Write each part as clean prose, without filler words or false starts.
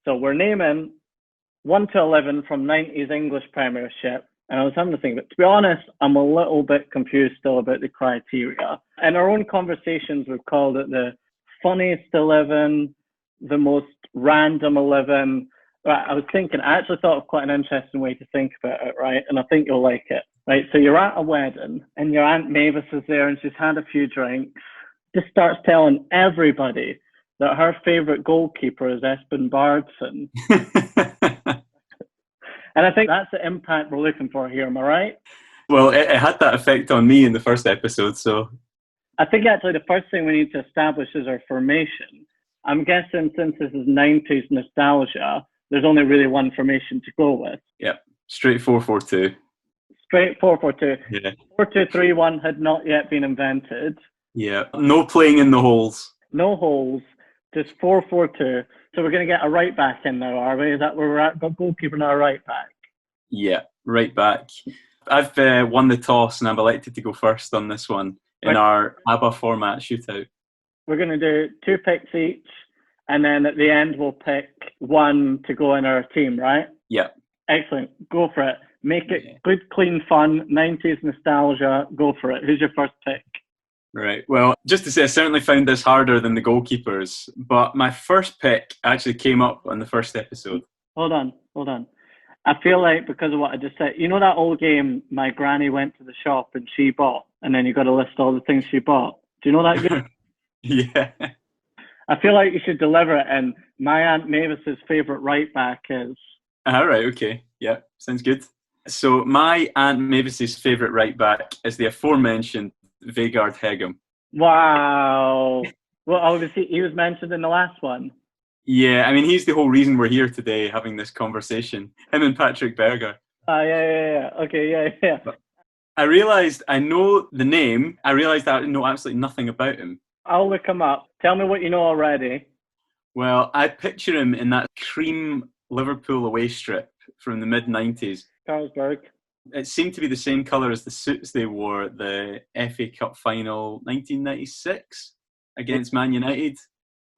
So we're naming 1 to 11 from 90s English Premiership. And I was having to think, but to be honest, I'm a little bit confused still about the criteria. In our own conversations, we've called it the funniest 11, the most random 11. Right, I was thinking, I actually thought of quite an interesting way to think about it, right? And I think you'll like it, right? So you're at a wedding and your Aunt Mavis is there and she's had a few drinks. Just starts telling everybody that her favourite goalkeeper is Espen Bardson. And I think that's the impact we're looking for here, am I right? Well, it had that effect on me in the first episode, so... I think actually the first thing we need to establish is our formation. I'm guessing since this is 90s nostalgia, there's only really one formation to go with. Yep, straight 4-4-2. Straight 4-4-2. Yeah. 4-2-3-1 had not yet been invented. Yeah, no playing in the holes. No holes, just 4-4-2. So we're going to get a right back in now, are we? Is that where we're at? Got goalkeeper and our right back. Yeah, right back. I've won the toss and I'm elected to go first on this one in our ABBA format shootout. We're going to do 2 picks each, and then at the end we'll pick one to go in our team, right? Yeah. Excellent. Go for it. Make it good, clean, fun, 90s nostalgia. Go for it. Who's your first pick? Right. Well, just to say, I certainly found this harder than the goalkeepers, but my first pick actually came up on the first episode. Hold on. I feel like because of what I just said, you know that old game, my granny went to the shop and she bought, and then you got to list all the things she bought. Do you know that game? Yeah. I feel like you should deliver it, and my Aunt Mavis's favourite right back is... All right, okay. Yeah, sounds good. So my Aunt Mavis's favourite right back is the aforementioned Vegard Hegem. Wow. Well, obviously he was mentioned in the last one. Yeah, I mean, he's the whole reason we're here today having this conversation. Him and Patrick Berger. Yeah. Okay, yeah. But I realised I know the name. I realised I know absolutely nothing about him. I'll look him up. Tell me what you know already. Well, I picture him in that cream Liverpool away strip from the mid-90s. Carlsberg. It seemed to be the same colour as the suits they wore at the FA Cup final 1996 against Man United.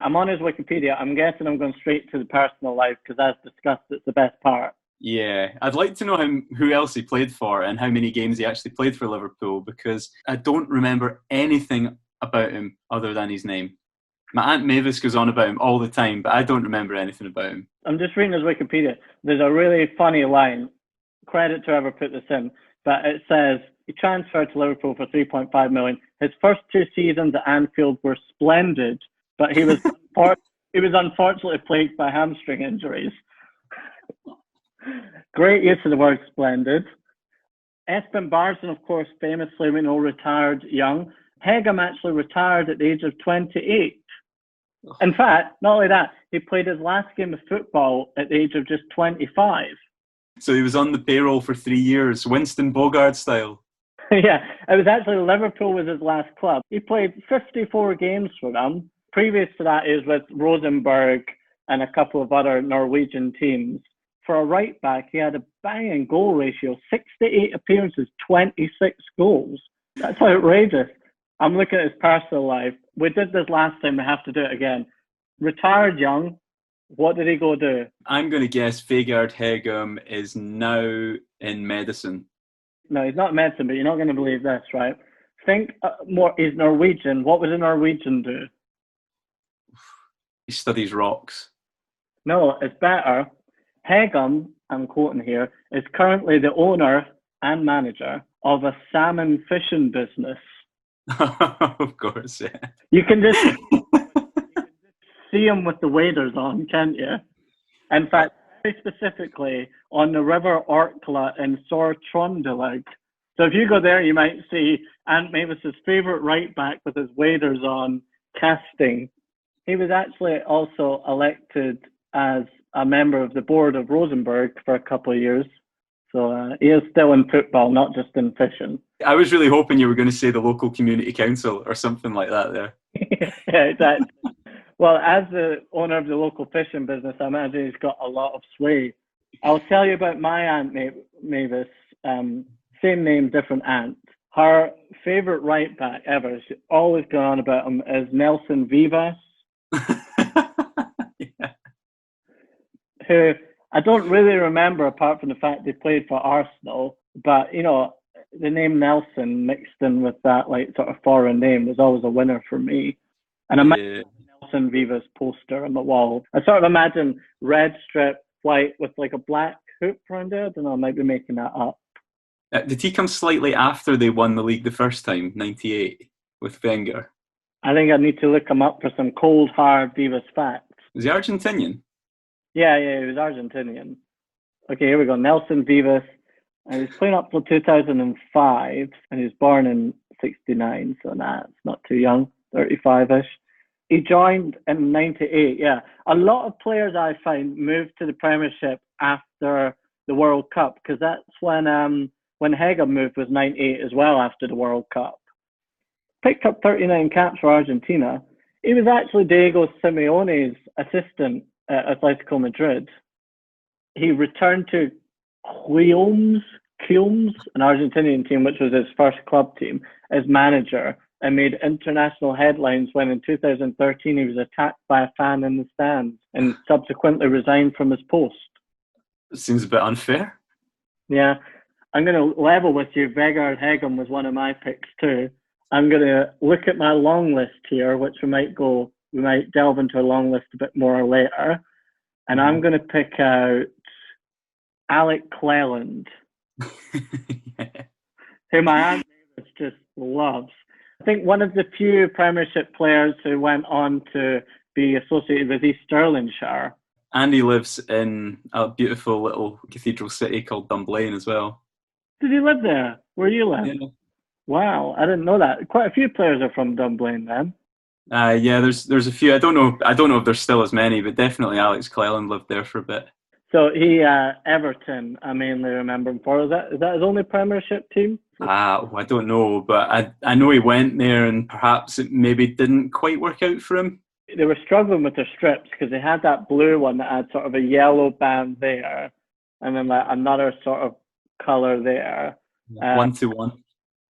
I'm on his Wikipedia. I'm guessing I'm going straight to the personal life because, as discussed, it's the best part. Yeah, I'd like to know who else he played for and how many games he actually played for Liverpool, because I don't remember anything about him other than his name. My Aunt Mavis goes on about him all the time, but I don't remember anything about him. I'm just reading his Wikipedia. There's a really funny line. Credit to whoever put this in, but it says he transferred to Liverpool for 3.5 million. His first 2 seasons at Anfield were splendid, but he was unfortunately plagued by hamstring injuries. Great use of the word splendid. Espen Bardson, of course, famously, we know, retired young. Hegem actually retired at the age of 28. In fact, not only that, he played his last game of football at the age of just 25. So he was on the payroll for 3 years, Winston Bogart style. Yeah, it was actually Liverpool was his last club. He played 54 games for them. Previous to that is with Rosenborg and a couple of other Norwegian teams. For a right back, he had a banging goal ratio, 68 appearances, 26 goals. That's outrageous. I'm looking at his personal life. We did this last time, we have to do it again. Retired young. What did he go do? I'm going to guess Vegard Hegem is now in medicine. No, he's not in medicine, but you're not going to believe this, right? Think more, he's Norwegian. What would a Norwegian do? He studies rocks. No, it's better. Hegem, I'm quoting here, is currently the owner and manager of a salmon fishing business. Of course, yeah. You can just see him with the waders on, can't you? In fact, very specifically on the River Orkla in Sør-Trøndelag. So if you go there, you might see Aunt Mavis's favourite right back with his waders on, casting. He was actually also elected as a member of the board of Rosenborg for a couple of years. So he is still in football, not just in fishing. I was really hoping you were going to say the local community council or something like that there. Yeah, exactly. Well, as the owner of the local fishing business, I imagine he's got a lot of sway. I'll tell you about my Aunt Mavis. Same name, different aunt. Her favourite right back ever, she always going on about him, is Nelson Vivas. Yeah. who I don't really remember apart from the fact they played for Arsenal. But, you know, the name Nelson mixed in with that, like, sort of foreign name was always a winner for me. And I might Yeah. have Nelson Vivas poster on the wall. I sort of imagine red strip, white with like a black hoop around it. I don't know, I might be making that up. Did he come slightly after they won the league the first time, 98, with Wenger? I think I need to look him up for some cold, hard Vivas facts. Was he Argentinian? Yeah, he was Argentinian. Okay, here we go. Nelson Vivas. And he's playing up till 2005, and he was born in 69, so it's not too young, 35-ish. He joined in 98, yeah. A lot of players I find moved to the Premiership after the World Cup, because that's when Hega moved was 98 as well after the World Cup. Picked up 39 caps for Argentina. He was actually Diego Simeone's assistant at Atletico Madrid. He returned to Quilmes, an Argentinian team, which was his first club team, as manager, and made international headlines when in 2013 he was attacked by a fan in the stands and subsequently resigned from his post. It seems a bit unfair. Yeah, I'm going to level with you. Vegard Hegem was one of my picks too. I'm going to look at my long list here, which we might delve into a long list a bit more later. And I'm going to pick out Alec Cleland, Yeah. who my aunt Mavis just loves. I think one of the few Premiership players who went on to be associated with East Stirlingshire. And he lives in a beautiful little cathedral city called Dunblane as well. Did he live there? Where you live? Yeah. Wow, I didn't know that. Quite a few players are from Dunblane then. Yeah, there's a few. I don't know if there's still as many, but definitely Alex Cleland lived there for a bit. So he, Everton, I mainly remember him for. Is that his only Premiership team? I don't know, but I know he went there, and perhaps it maybe didn't quite work out for him. They were struggling with their strips because they had that blue one that had sort of a yellow band there, and then like another sort of color there. 1-1.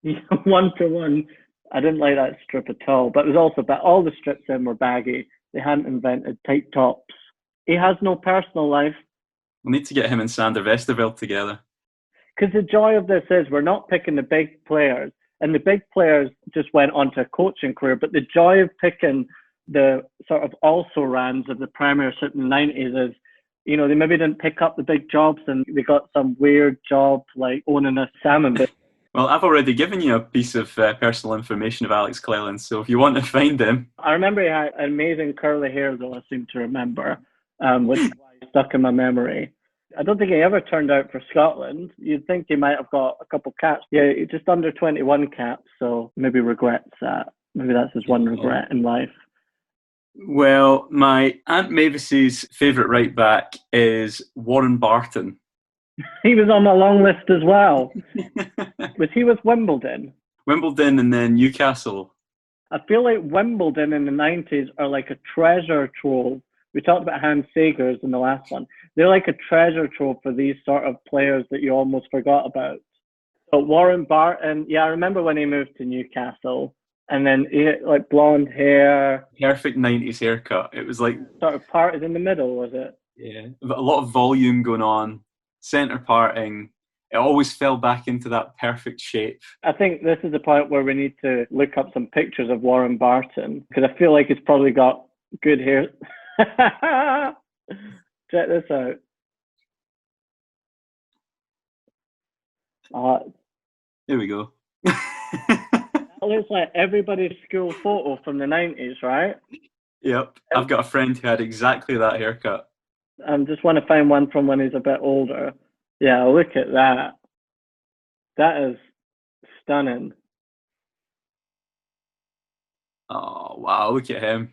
1-1. I didn't like that strip at all, but it was also all the strips in were baggy. They hadn't invented tight tops. He has no personal life. We'll need to get him and Sander Westerveld together. Because the joy of this is we're not picking the big players, and the big players just went on to a coaching career, but the joy of picking the sort of also-rans of the Premiership in the 90s is, you know, they maybe didn't pick up the big jobs and they got some weird job like owning a salmon business. Well, I've already given you a piece of personal information of Alex Cleland, so if you want to find him. I remember he had amazing curly hair, though, I seem to remember, which is why it stuck in my memory. I don't think he ever turned out for Scotland. You'd think he might have got a couple caps. Yeah, just under 21 caps, so maybe regrets that. Maybe that's his one regret in life. Well, my Aunt Mavis's favourite right back is Warren Barton. He was on my long list as well. Was he with Wimbledon? Wimbledon and then Newcastle. I feel like Wimbledon in the 90s are like a treasure trove. We talked about Hans Sagers in the last one. They're like a treasure trove for these sort of players that you almost forgot about. So Warren Barton, yeah, I remember when he moved to Newcastle. And then he had like blonde hair. Perfect 90s haircut. It was like... sort of parted in the middle, was it? Yeah, a lot of volume going on. Centre parting. It always fell back into that perfect shape. I think this is the point where we need to look up some pictures of Warren Barton, because I feel like he's probably got good hair. Check this out. Here we go. That looks like everybody's school photo from the 90s, right? Yep. I've got a friend who had exactly that haircut. I just want to find one from when he's a bit older. Yeah, look at that. That is stunning. Oh, wow. Look at him.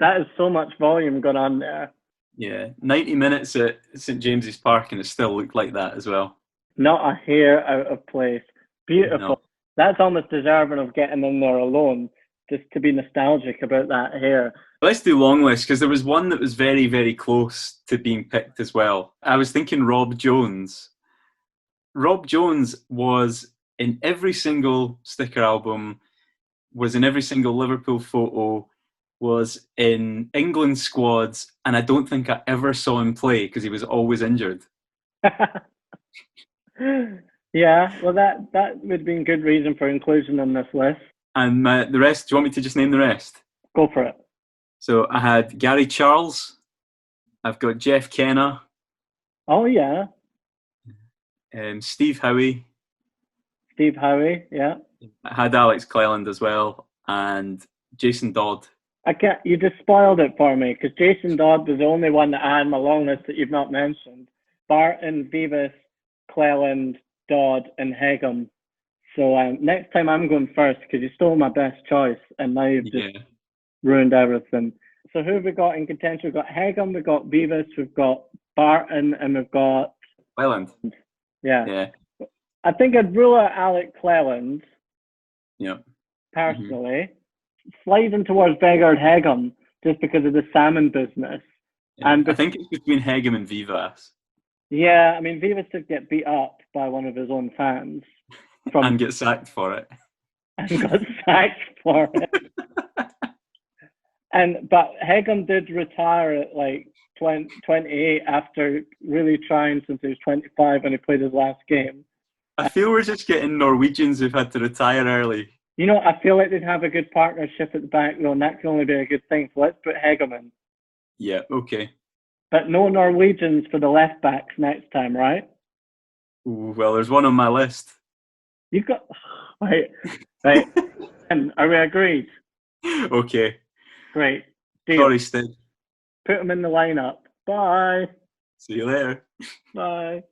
That is so much volume going on there. Yeah. 90 minutes at St James's Park and it still looked like that as well. Not a hair out of place. Beautiful. No. That's almost deserving of getting in there alone, just to be nostalgic about that hair. Let's do long list, because there was one that was very, very close to being picked as well. I was thinking Rob Jones. Rob Jones was in every single sticker album, was in every single Liverpool photo, was in England squads, and I don't think I ever saw him play because he was always injured. Yeah, well, that would be a good reason for inclusion on this list. And the rest, do you want me to just name the rest? Go for it. So I had Gary Charles. I've got Jeff Kenna. Oh, yeah. Steve Howie. Steve Howie, yeah. I had Alex Cleland as well, and Jason Dodd. You just spoiled it for me because Jason Dodd was the only one that I had on my long list that you've not mentioned. Barton, Vivas, Cleland, Dodd, and Hegum. So next time I'm going first because you stole my best choice and now you've just ruined everything. So who have we got in contention? We've got Hegum, we've got Vivas, we've got Barton, and we've got Cleland. Yeah. I think I'd rule out Alec Cleland. Yeah. Personally. Sliding towards Vegard Hegum just because of the salmon business. Yeah, and I think it's between Hegum and Vivas. Yeah, I mean, Vivas did get beat up by one of his own fans. And get sacked for it. And got sacked for it. But Hegum did retire at like 28 after really trying since he was 25 when he played his last game. I feel we're just getting Norwegians who've had to retire early. You know, I feel like they'd have a good partnership at the back row, and that can only be a good thing. So let's put Hegum in. Yeah, okay. But no Norwegians for the left backs next time, right? Ooh, well, there's one on my list. You got right. And are we agreed? Okay. Great. Deal. Sorry, Steve. Put them in the lineup. Bye. See you later. Bye.